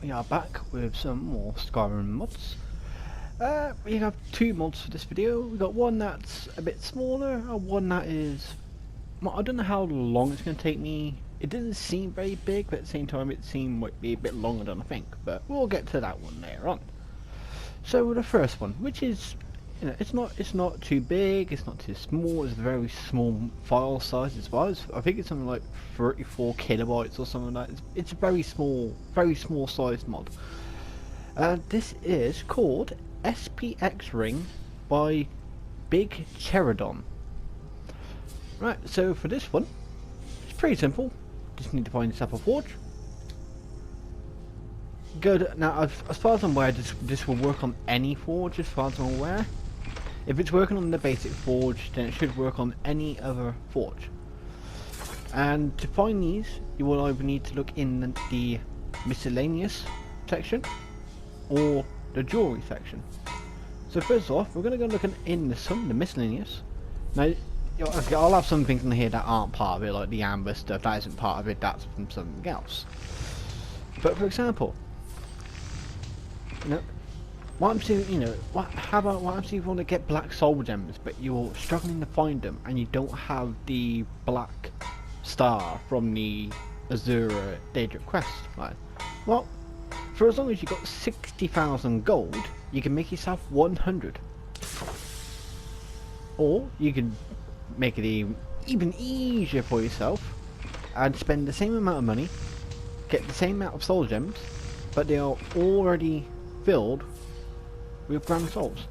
we are back with some more Skyrim mods. We have two mods for this video. We got one that's a bit smaller and one that is... well, I don't know how long it's going to take me. It doesn't seem very big, but at the same time it seemed might be a bit longer than I think. But we'll get to that one later on. So the first one, which is, you know, it's not too big, it's not too small. It's a very small file size as well. I think it's something like 34 kilobytes or something like that. It's a very small sized mod. This is called SPX Ring by Big Cheradon. Right, so for this one, it's pretty simple. Just need to find yourself a forge. Good. Now, as far as I'm aware, this will work on any forge. As far as I'm aware, if it's working on the basic forge, then it should work on any other forge. And to find these, you will either need to look in the miscellaneous section or the jewelry section. So first off, we're going to go look in the miscellaneous. Now, I'll have some things in here that aren't part of it, like the amber stuff. That isn't part of it. That's from something else. But for example, you know, what I'm seeing, you know, how about what I'm seeing if you want to get black soul gems, but you're struggling to find them, and you don't have the black star from the Azura Daedric quest, right? Well, for as long as you got 60,000 gold, you can make yourself 100. Or you can make it even easier for yourself and spend the same amount of money, get the same amount of soul gems, but they are already filled with grand souls.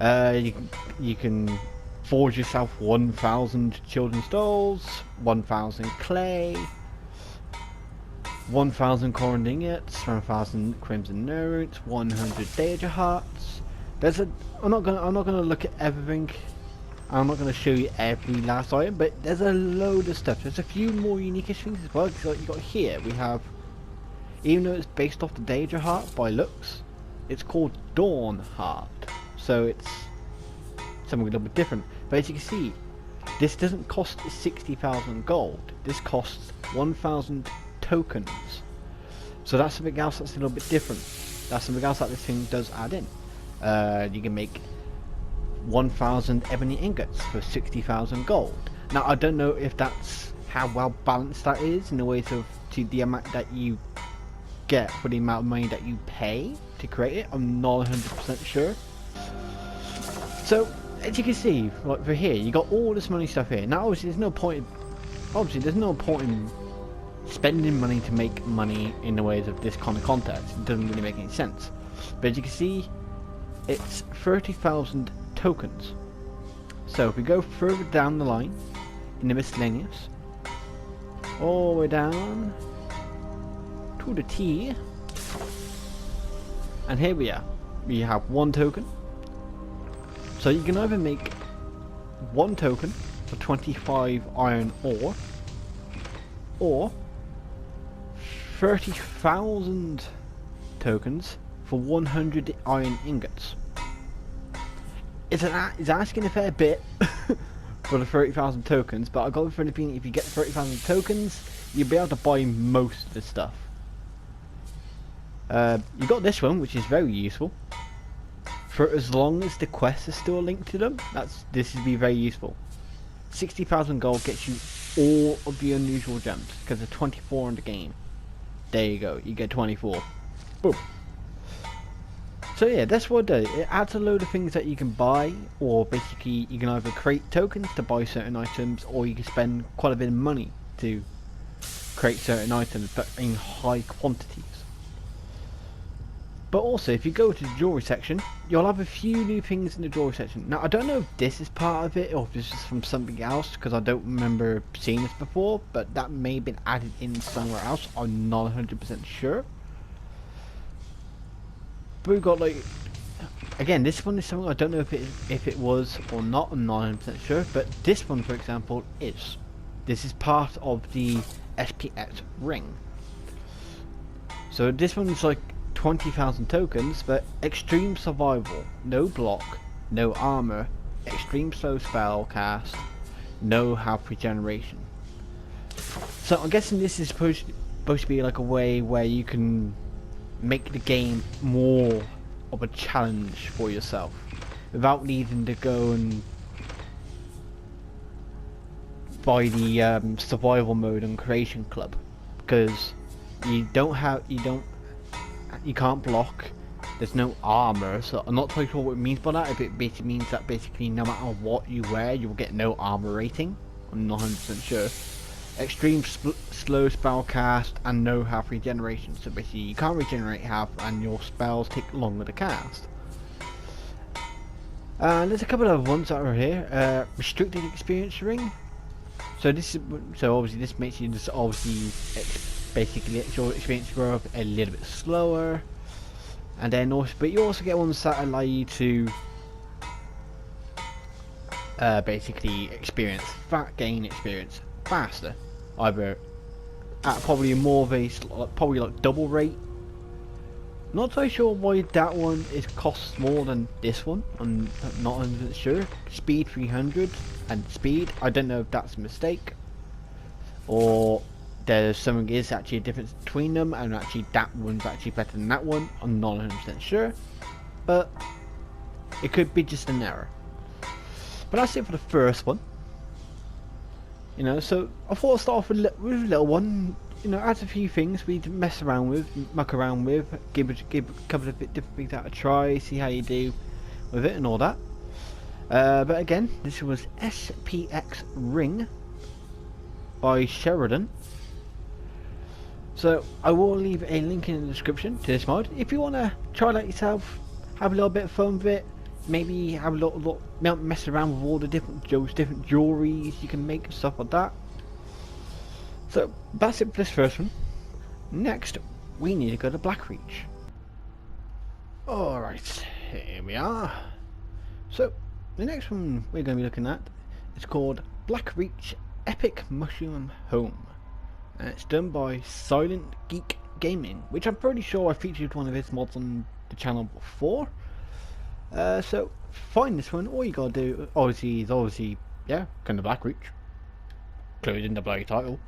You can forge yourself 1,000 children's dolls, 1,000 clay, 1,000 corin ingots, 1,000 crimson notes, 100 Daedra hearts. I'm not gonna look at everything. I'm not gonna show you every last item, but there's a load of stuff. There's a few more unique things as well. So like you got here, we have, even though it's based off the Daedra heart by looks, it's called Dawn Heart. So it's something a little bit different. But as you can see, this doesn't cost 60,000 gold. This costs 1,000 tokens. So that's something else that's a little bit different. That's something else that this thing does add in. You can make 1,000 ebony ingots for 60,000 gold. Now I don't know if that's how well balanced that is in the ways of to the amount that you get for the amount of money that you pay to create it. I'm not 100% sure. So as you can see, like for here, you got all this money stuff here. Now obviously there's no point in spending money to make money in the ways of this kind of content. It doesn't really make any sense. But as you can see, it's 30,000 tokens. So if we go further down the line in the miscellaneous, all the way down to the T, and here we are. We have 1 token. So you can either make 1 token for 25 iron ore, or 30,000 tokens for 100 iron ingots. It's asking a fair bit for the 30,000 tokens, but I got the feeling if you get 30,000 tokens, you'll be able to buy most of the stuff. You got this one, which is very useful. For as long as the quest is still linked to them, this would be very useful. 60,000 gold gets you all of the unusual gems, because there's 24 in the game. There you go, you get 24. Boom. So yeah, that's what it does. It adds a load of things that you can buy, or basically you can either create tokens to buy certain items, or you can spend quite a bit of money to create certain items, but in high quantities. But also, if you go to the jewelry section, you'll have a few new things in the jewelry section. Now, I don't know if this is part of it, or if this is from something else, because I don't remember seeing this before, but that may have been added in somewhere else. I'm not 100% sure. But we've got, like, again, this one is something I don't know if it was or not. I'm not 100% sure, but this one, for example, is. This is part of the SPX ring. So this one's like 20,000 tokens, but extreme survival, no block, no armor, extreme slow spell cast, no health regeneration. So I'm guessing this is supposed supposed to be like a way where you can make the game more of a challenge for yourself without needing to go and buy the survival mode on Creation Club, because you can't block. There's no armor, so I'm not quite sure what it means by that. If it basically means that no matter what you wear, you'll get no armor rating. I'm not 100% sure. Extreme slow spell cast and no health regeneration. So basically, you can't regenerate health, and your spells take longer to cast. There's a couple of other ones that are here. Restricted experience ring. So obviously this makes you just basically your experience grow up a little bit slower. And then also, but you also get ones that allow you to basically gain experience faster, either at probably more of a probably like double rate. Not so sure why that one costs more than this one. I'm not 100% sure. Speed 300 and speed. I don't know if that's a mistake, or there's something is actually a difference between them, and actually that one's actually better than that one. I'm not 100% sure, but it could be just an error. But that's it for the first one. You know, so I thought I'd start off with a little one. You know, add a few things we mess around with, muck around with, give a couple of different things out a try, see how you do with it and all that. But again, this was SPX Ring by Sheridan. So I will leave a link in the description to this mod. If you want to try that yourself, have a little bit of fun with it, maybe have a little mess around with all the different jewelries you can make and stuff like that. So that's it for this first one. Next, we need to go to Blackreach. Alright, here we are. So the next one we're going to be looking at is called Blackreach Epic Mushroom Home. And it's done by Silent Geek Gaming, which I'm pretty sure I featured one of his mods on the channel before. So find this one. All you gotta do is yeah, kind of Blackreach, included in the bloody title.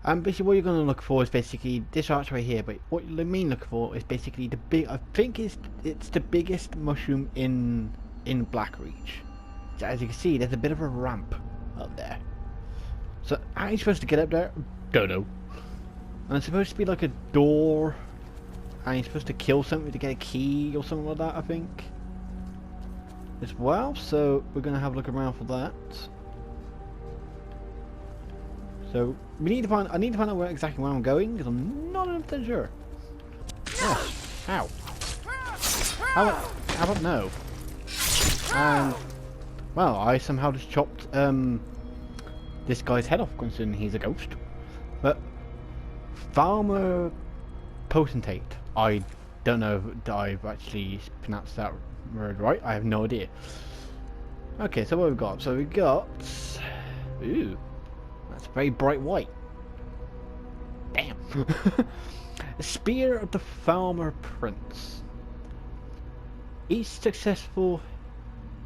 And basically what you're going to look for is basically this arch right here, but what you mean look for is basically the I think it's the biggest mushroom in Blackreach. So as you can see, there's a bit of a ramp up there. So how are you supposed to get up there? Don't know. And it's supposed to be like a door, and you're supposed to kill something to get a key or something like that, I think, as well. So we're going to have a look around for that. So I need to find out exactly where I'm going, because I'm not 100% sure. Yes. Ow. How about no? And well, I somehow just chopped this guy's head off, considering he's a ghost. But Farmer Potentate. I don't know if I've actually pronounced that word right. I have no idea. Okay, so what we've got? So we've got. Ooh. That's very bright white. Damn. The Spear of the Farmer Prince. Each successful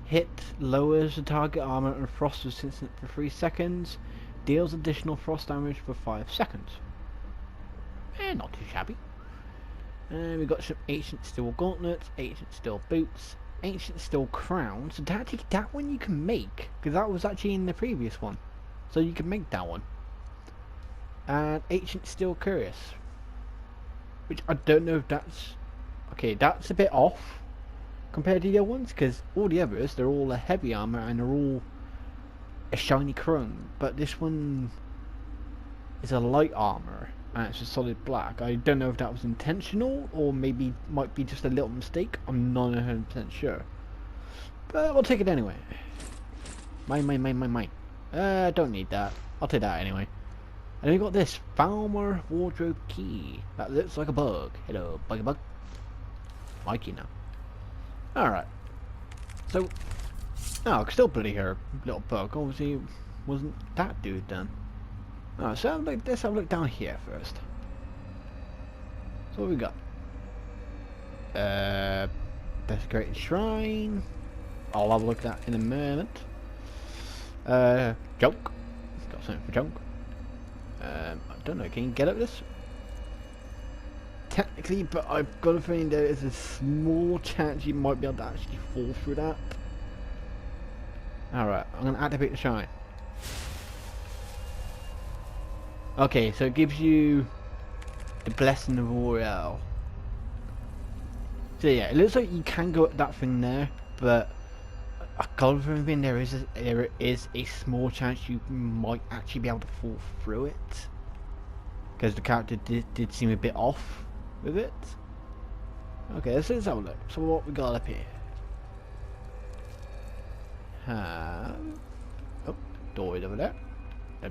hit lowers the target armor and frost resistance for 3 seconds. Deals additional frost damage for 5 seconds. Not too shabby. And we've got some Ancient Steel Gauntlets, Ancient Steel Boots, Ancient Steel Crown. So that one you can make, because that was actually in the previous one. So you can make that one. And Ancient Steel Cuirass, which I don't know if that's... Okay, that's a bit off compared to the other ones, because all the others, they're all a heavy armor and they're all a shiny chrome. But this one is a light armor and it's a solid black. I don't know if that was intentional or maybe might be just a little mistake. I'm not 100% sure. But we'll take it anyway. Mine. Don't need that. I'll take that anyway. And then we got this Farmer Wardrobe Key. That looks like a bug. Hello, bug. Mikey now. Alright. So, I can still bloody hear a little bug. Obviously, wasn't that dude then. Alright, so let's have a look down here first. So what we got? Desecrated Shrine. I'll have a look at that in a moment. Junk. Got something for junk. I don't know, can you get up this? Technically, but I've got a feeling there is a small chance you might be able to actually fall through that. Alright, I'm going to activate the shine. Okay, so it gives you the Blessing of Royale. So yeah, it looks like you can go up that thing there, but I got a feeling there is a small chance you might actually be able to fall through it. Because the character did seem a bit off with it. Okay, let's have a look. So what we got up here? Oh, door over there. You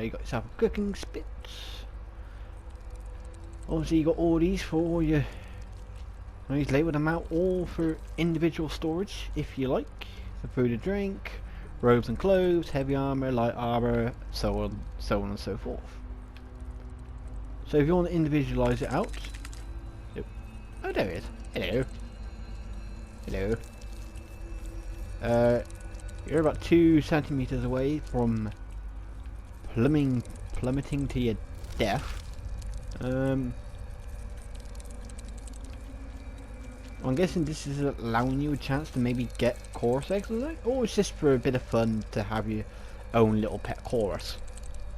got yourself a cooking spit. Obviously you got all these for your... He's labelled them out all for individual storage, if you like. So food and drink, robes and clothes, heavy armour, light armour, so on and so forth. So if you want to individualise it out... Oh, there it is. Hello. Hello. You're about 2 centimeters away from plummeting to your death. I'm guessing this is allowing you a chance to maybe get chorus eggs or something? Or it's just for a bit of fun to have your own little pet chorus.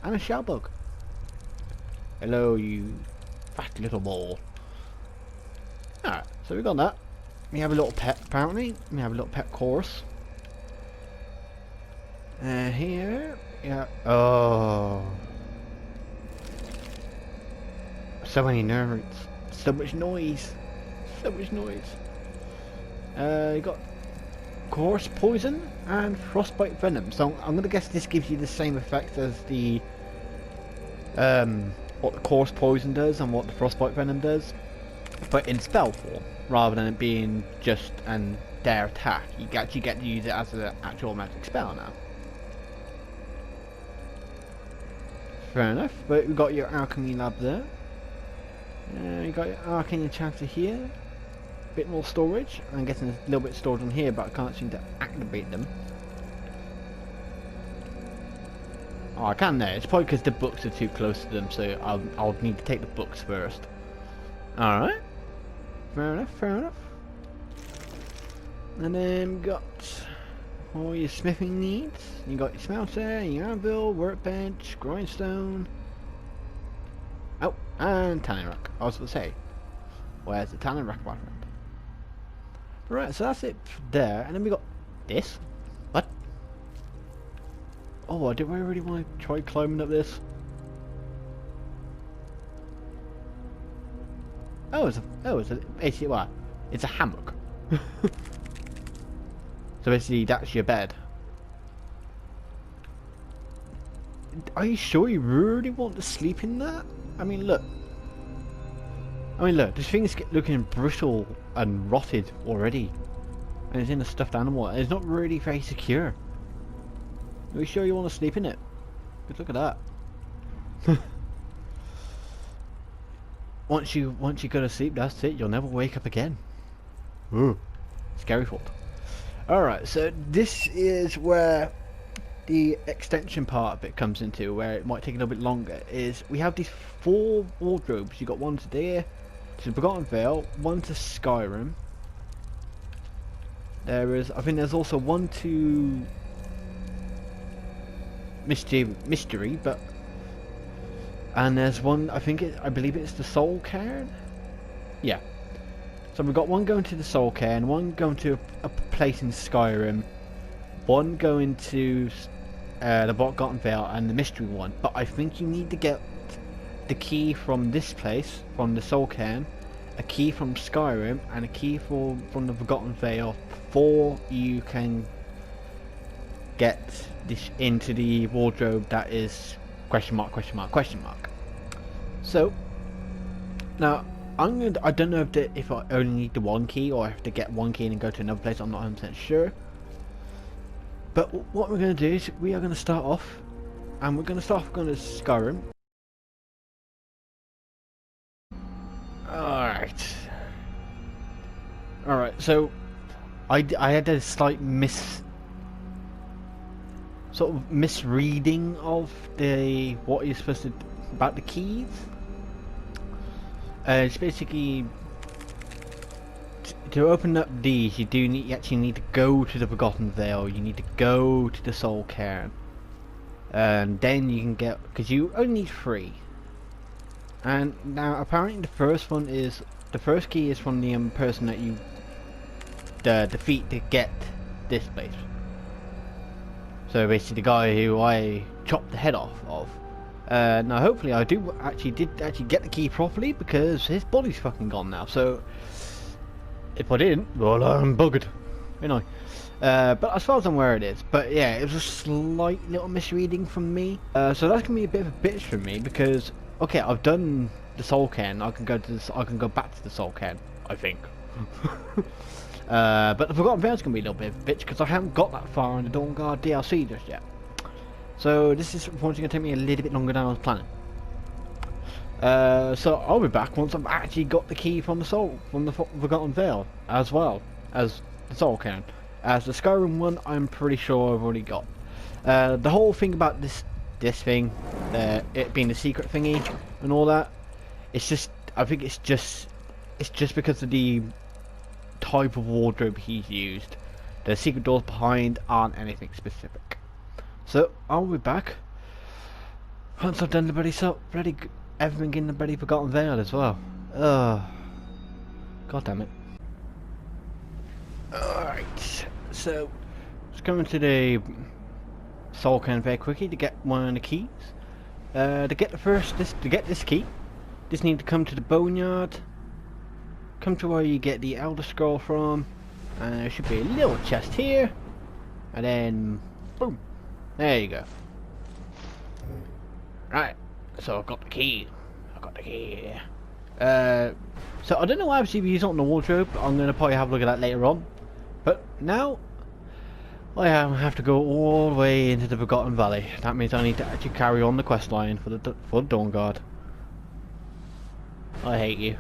And a shell bug. Hello, you fat little ball. Alright, so we got that. We have a little pet apparently. We have a little pet chorus. Here. Yeah. Oh. So many nerds. So much noise. So much noise. You got Chorus Poison and Frostbite Venom. So I'm gonna guess this gives you the same effect as the what the Chorus Poison does and what the Frostbite Venom does, but in spell form rather than it being just an dare attack. You actually get to use it as an actual magic spell now. Fair enough. But we've got your alchemy lab there. You got your arcane enchanter here. Bit more storage. I'm guessing there's a little bit of storage on here, but I can't seem to activate them. Oh, I can there. It's probably because the books are too close to them, so I'll need to take the books first. Alright. Fair enough, fair enough. And then we got all your smithing needs. You got your smelter, your anvil, workbench, grindstone. Oh, and tanning rack. I was going to say, where's the tanning rack, my friend? Right, so that's it there. And then we got this. What? Oh, do I really want to try climbing up this? It's basically what? It's a hammock. So basically that's your bed. Are you sure you really want to sleep in that? I mean look, this thing's looking brittle and rotted already. And it's in a stuffed animal and it's not really very secure. Are you sure you want to sleep in it? Because look at that. Once you go to sleep, that's it. You'll never wake up again. Ooh, scary thought. Alright, so this is where the extension part of it comes into, where it might take a little bit longer. Is we have these 4 wardrobes. You got one to there, to Forgotten Vale, one to Skyrim. I think there's also one to Mystery, but. And there's one, I believe it's the Soul Cairn? Yeah. So we've got one going to the Soul Cairn, one going to a place in Skyrim, one going to the Forgotten Vale, and the Mystery one. But I think you need to get the key from this place, from the Soul Cairn, a key from Skyrim, and a key from the Forgotten Vale before you can get this into the wardrobe that is question mark. So now I don't know if I only need the one key or I have to get one key and go to another place. I'm not 100% sure. But what we're going to do is we are going to start off, and we're going to start off going to Skyrim. Alright, so I had a slight sort of misreading of the what you're supposed to about the keys. It's basically to open up these, you actually need to go to the Forgotten Vale. You need to go to the Soul Cairn, and then you can get, because you only need 3. And now apparently the first key is from the person that you defeat to get this place. So basically the guy who I chopped the head off of. Now hopefully I did actually get the key properly, because his body's fucking gone now. So if I didn't, well, I'm buggered, you know. But as far as I'm aware, it is. But yeah, it was a slight little misreading from me. So that's gonna be a bit of a bitch for me, because okay, I've done the Soul Cairn. I can go back to the Soul Cairn, I think. But the Forgotten Vale's gonna be a little bit of a bitch, because I haven't got that far in the Dawnguard DLC just yet. So this is unfortunately gonna take me a little bit longer than I was planning. So I'll be back once I've actually got the key from the Forgotten Vale, as well as the Soul Cairn. As the Skyrim one, I'm pretty sure I've already got. The whole thing about this thing, it being a secret thingy and all that, it's just, I think it's just because of the type of wardrobe he's used. The secret doors behind aren't anything specific. So I'll be back once I've done the everything in the bloody Forgotten Vale as well. God damn it. Alright, so let's go into the Soul Cairn very quickly to get one of the keys. To get this key, just need to come to the Boneyard, come to where you get the Elder Scroll from, and there should be a little chest here, and then boom, there you go. Right, so I've got the key. So I don't know why I've used it on the wardrobe. I'm going to probably have a look at that later on. But now I have to go all the way into the Forgotten Valley. That means I need to actually carry on the quest line for the Dawnguard. I hate you.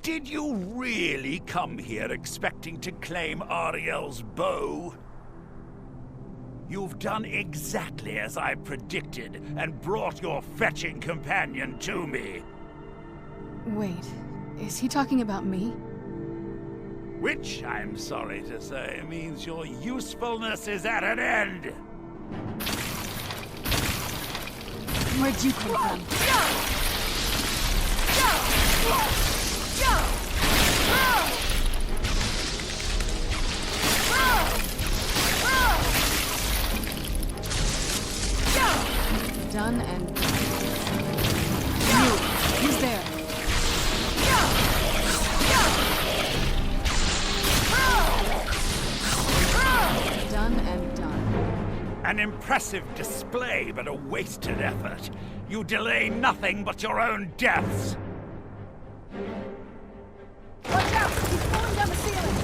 Did you really come here expecting to claim Ariel's bow? You've done exactly as I predicted and brought your fetching companion to me. Wait, is he talking about me? Which, I'm sorry to say, means your usefulness is at an end. Where'd you come from? Done and you. Who's there? Done and done. An impressive display, but a wasted effort. You delay nothing but your own deaths. Watch out! He's falling down the ceiling!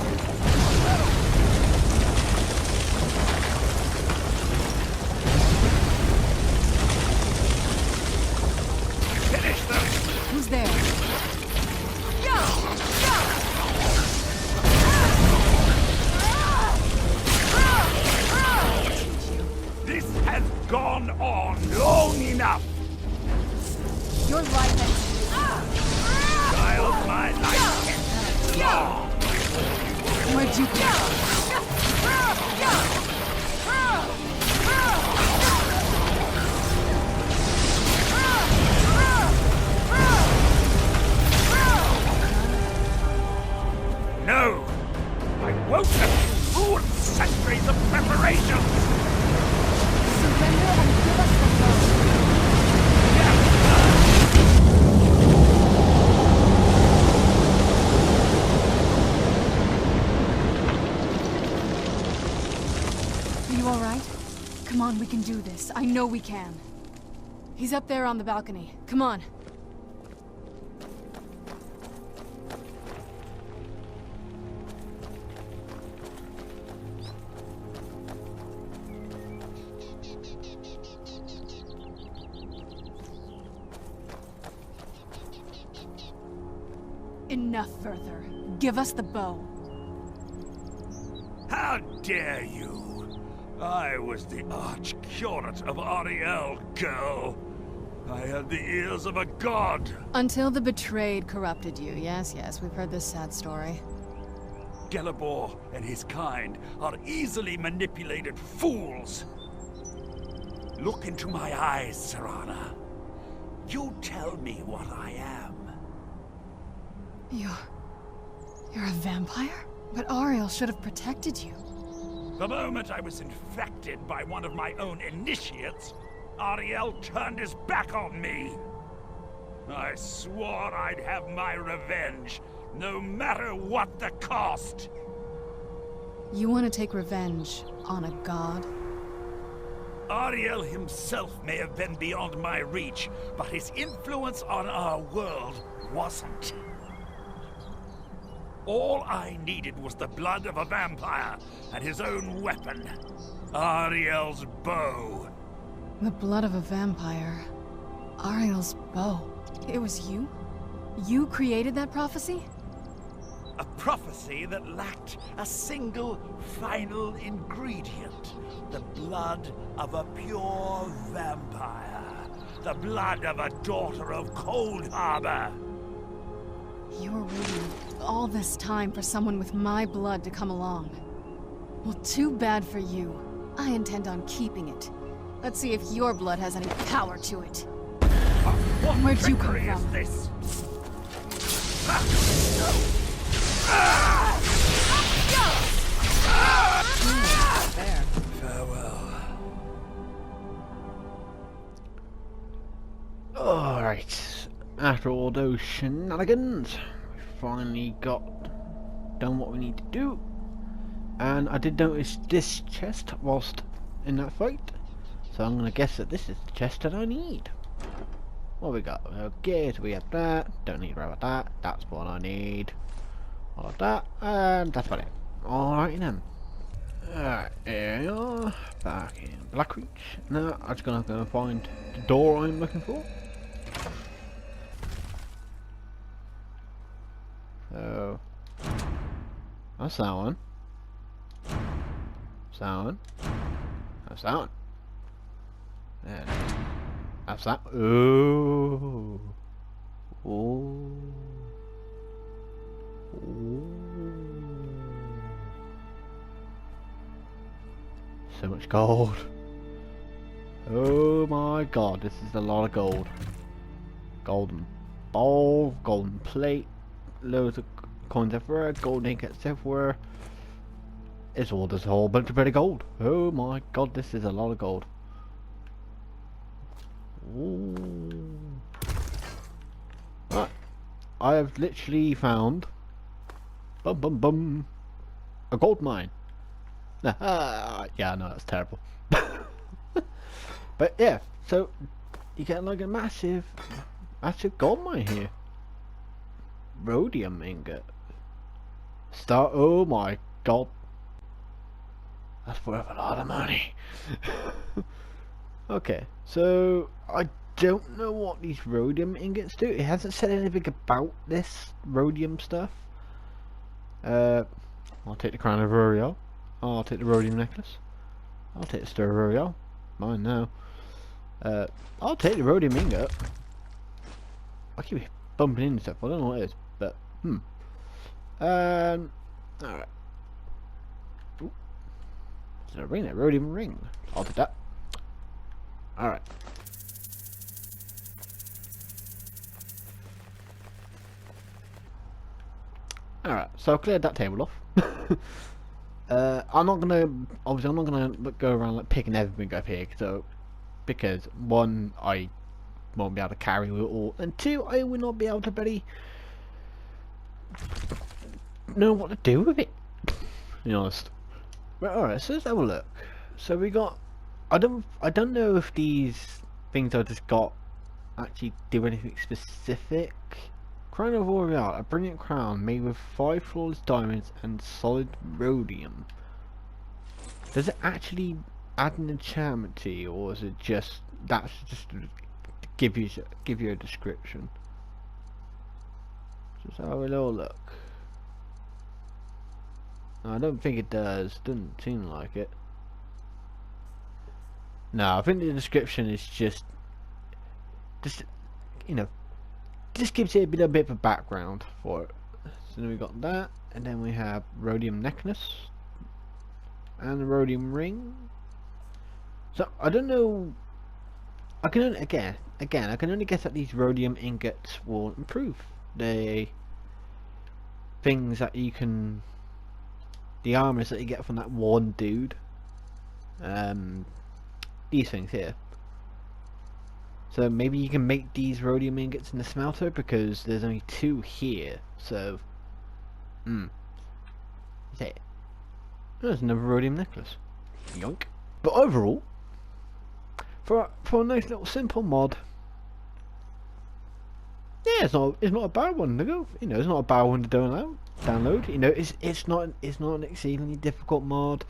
Finish them! Who's there? This has gone on long enough! Your life has... Child, my life is long! Where'd you go? No! I won't have you ruin centuries of preparation! Surrender and give us the bow. Are you alright? Come on, we can do this. I know we can. He's up there on the balcony. Come on. Enough further. Give us the bow. How dare you! I was the arch-curate of Ariel, girl. I had the ears of a god. Until the betrayed corrupted you. Yes, yes, we've heard this sad story. Gelebor and his kind are easily manipulated fools. Look into my eyes, Serana. You tell me what I am. You're a vampire? But Ariel should have protected you. The moment I was infected by one of my own initiates, Ariel turned his back on me. I swore I'd have my revenge, no matter what the cost. You want to take revenge on a god? Ariel himself may have been beyond my reach, but his influence on our world wasn't. All I needed was the blood of a vampire and his own weapon, Ariel's bow. The blood of a vampire. Ariel's bow. It was you? You created that prophecy? A prophecy that lacked a single final ingredient. The blood of a pure vampire. The blood of a daughter of Cold Harbor. You were waiting all this time for someone with my blood to come along. Well, too bad for you. I intend on keeping it. Let's see if your blood has any power to it. What Where'd you come trickery from? is this? There. Farewell. Alright, after all those shenanigans, we finally done what we need to do. And I did notice this chest whilst in that fight, so I'm gonna guess that this is the chest that I need. What we got? Okay, so we have that, don't need to worry about that, that's what I need. All of that, and that's about it. Alright then. Alright, here we are, back in Blackreach. Now I'm just gonna go find the door I'm looking for. That's that one. That's that one. That's that one. There. That's that. Ooh. Ooh. Ooh. So much gold. Oh my god, this is a lot of gold. Golden bowl, golden plate, loads of coins everywhere, gold ingots everywhere. It's all just a whole bunch of bloody gold. Oh my god, this is a lot of gold. Ooh. Right. I have literally found a gold mine. Yeah, no, that's terrible. But yeah, so you get like a massive gold mine here. Rhodium ingot. Oh my god. That's worth a lot of money. Okay, so I don't know what these rhodium ingots do. It hasn't said anything about this rhodium stuff. I'll take the crown of Uriel. I'll take the rhodium necklace. I'll take the star of Uriel. Mine now. I'll take the rhodium ingot. I keep bumping into stuff. I don't know what it is, but alright. Is there a ring there? Rhodium ring. I'll take that. Alright. Alright, so I've cleared that table off. I'm not gonna go around like picking everything up here, so because one, I won't be able to carry it all, and two, I will not be able to really know what to do with it. To be honest. But alright, so let's have a look. So we got, I don't know if these things I just got actually do anything specific. Crown of Uriel, a brilliant crown made with 5 flawless diamonds and solid rhodium. Does it actually add an enchantment to you, or is it just that's just to give you a description? Just have a little look. No, I don't think it does. Doesn't seem like it. No, I think the description is just you know, just gives it a little bit of a background for it. So then we got that, and then we have rhodium necklace and the rhodium ring. So I don't know. I can only, again I can only guess that these rhodium ingots will improve the things that you can, the armors that you get from that one dude. These things here. So maybe you can make these rhodium ingots in the smelter, because there's only 2 here. So, there. There's another rhodium necklace. Yoink. But overall, for a nice little simple mod, yeah, it's not a bad one to go. You know, it's not a bad one to download. You know, it's not an exceedingly difficult mod.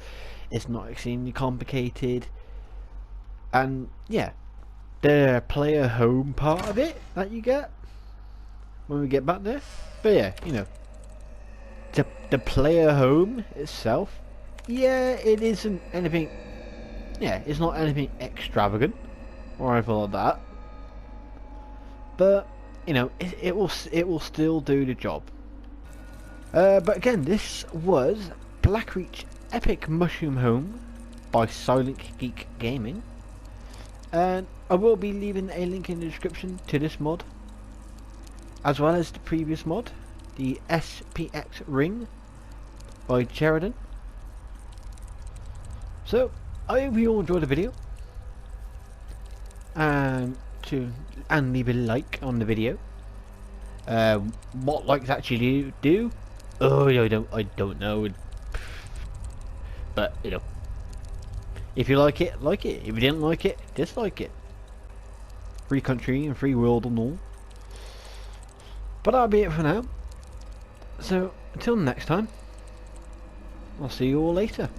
It's not exceedingly complicated. And yeah, the player home part of it that you get when we get back there. But yeah, you know, the player home itself, yeah, it isn't anything. Yeah, it's not anything extravagant or anything like that. But you know, it will still do the job. But again, this was Blackreach Epic Mushroom Home by Silent Geek Gaming. And I will be leaving a link in the description to this mod, as well as the previous mod, the SPX Ring by Sheridan. So I hope you all enjoyed the video, and leave a like on the video. What likes actually do? Oh, I don't know. But you know, if you like it, like it. If you didn't like it, dislike it. Free country and free world and all. But that'll be it for now. So until next time, I'll see you all later.